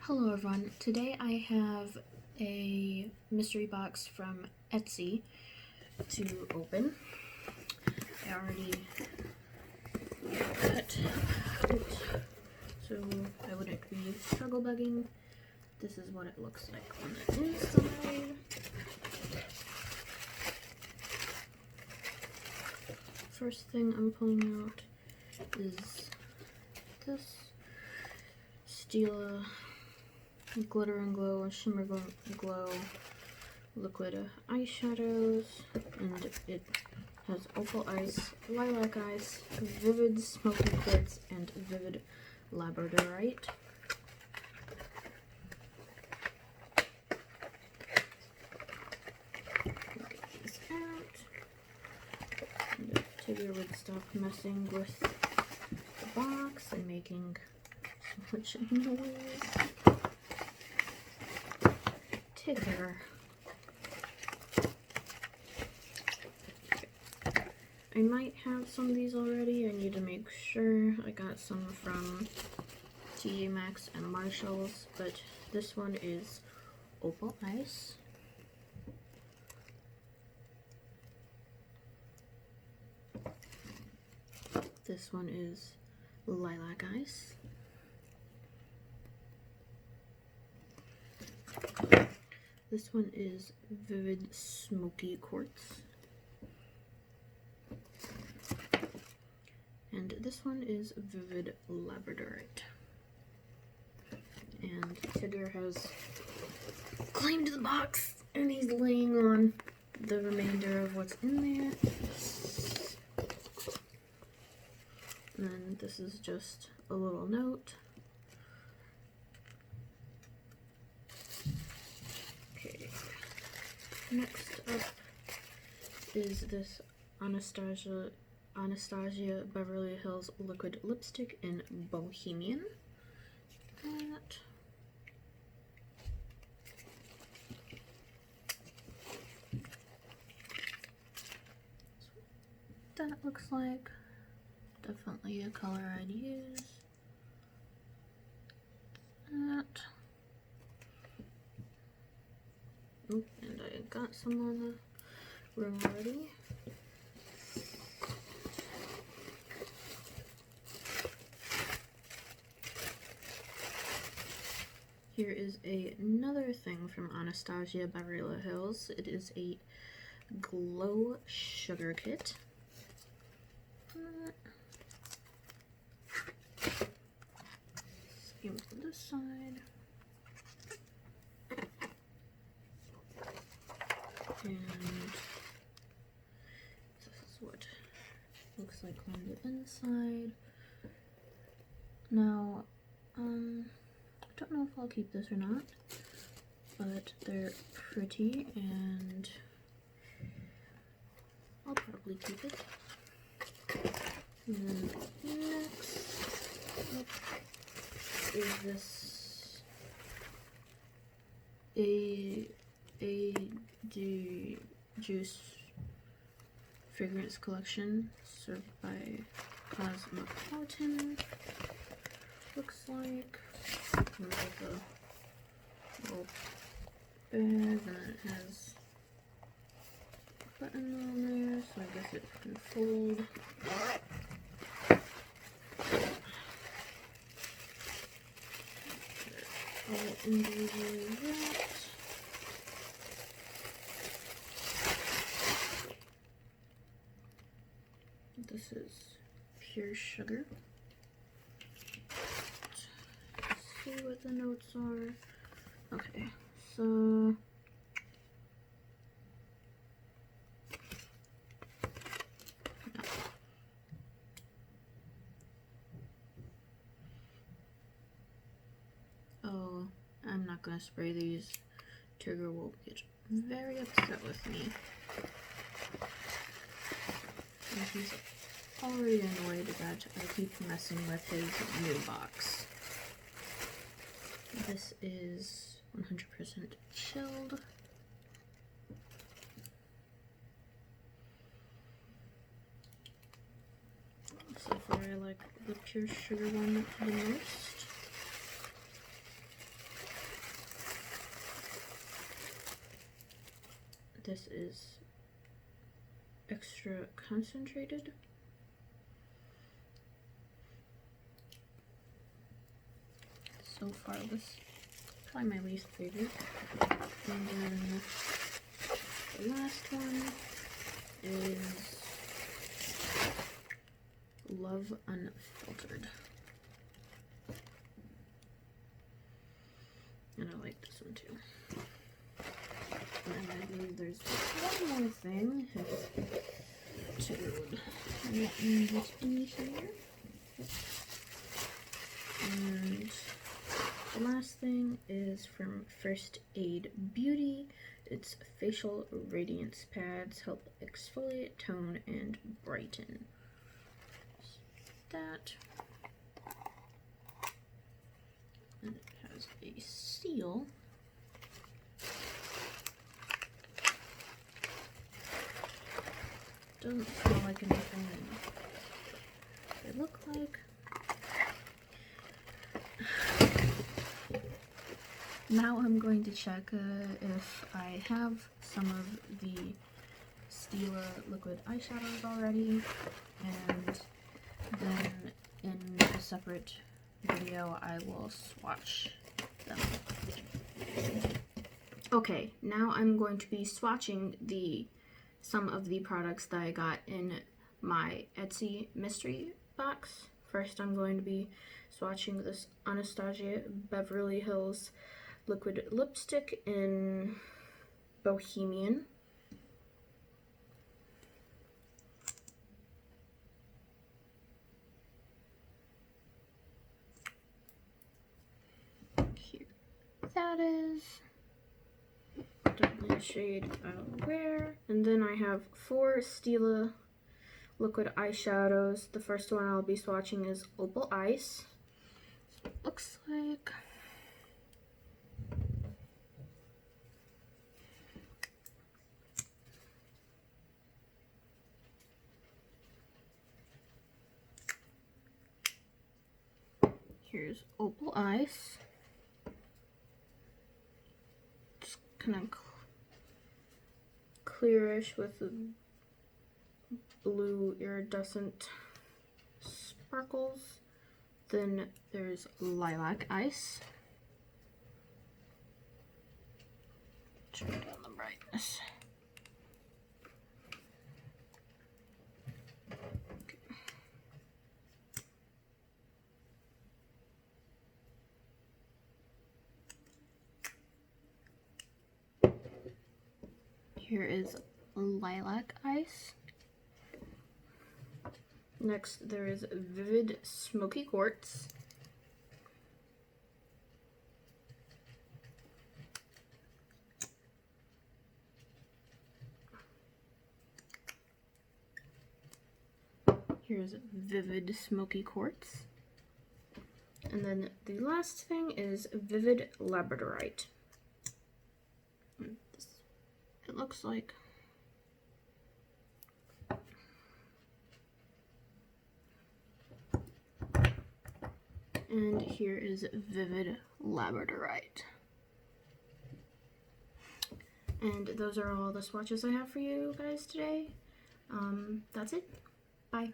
Hello everyone, today I have a mystery box from Etsy to open. I already cut it so I wouldn't be struggle bugging. This is what it looks like on the inside. First thing I'm pulling out is this Stila Glitter and Glow, Shimmer Glow liquid eyeshadows, and it has opal ice, lilac ice, vivid smoky quartz, and vivid labradorite. Get these out. And if Tigger would stop messing with the box and making so much noise. Tigger. I might have some of these already. I need to make sure. I got some from TJ Maxx and Marshalls, but this one is opal ice. This one is lilac ice. This one is vivid smoky quartz. And this one is vivid labradorite. And Tigger has claimed the box and he's laying on the remainder of what's in there. And then this is just a little note. Next up is this Anastasia Beverly Hills liquid lipstick in Bohemian. That looks like definitely a color I'd use. That. Oh, and I got some on the room already. Here is another thing from Anastasia Beverly Hills. It is a glow sugar kit. Skim from this side. And this is what it looks like on the inside. Now, I don't know if I'll keep this or not, but they're pretty and I'll probably keep it. And then next up is this Juice fragrance collection served by Cosmopolitan. Looks like comes with a little bag, and it has a button on there, so I guess it can fold. All individually wrapped. This is pure sugar. Let's see what the notes are. Okay, so oh, I'm not gonna spray these. Tigger will get very upset with me. And he's already annoyed that I keep messing with his new box. This is 100% chilled. So far I like the pure sugar one the most. this is extra concentrated. So far, this is probably my least favorite. And then the last one is Love Unfiltered. And I like this one too. And I believe there's one more thing. If Tigger would let me get in here. And the last thing is from First Aid Beauty. It's facial radiance pads, help exfoliate, tone, and brighten. That. And it has a seal. Doesn't smell like anything they look like. Now I'm going to check if I have some of the Stila liquid eyeshadows already, and then in a separate video I will swatch them. Okay, now I'm going to be swatching some of the products that I got in my Etsy mystery box. First, I'm going to be swatching this Anastasia Beverly Hills liquid lipstick in Bohemian. Here that is. Definitely a shade I'll wear. And then I have 4 Stila liquid eyeshadows. The first one I'll be swatching is Opal Ice. So it looks like. Here's Opal Ice. It's kind of clearish with the blue iridescent sparkles. Then there's Lilac Ice. Turn down the brightness. Okay. Here is Lilac Ice. Next, there is Vivid Smoky Quartz. Here's Vivid Smoky Quartz. And then the last thing is Vivid Labradorite. It looks like. And here is Vivid Labradorite. And those are all the swatches I have for you guys today. That's it. Bye.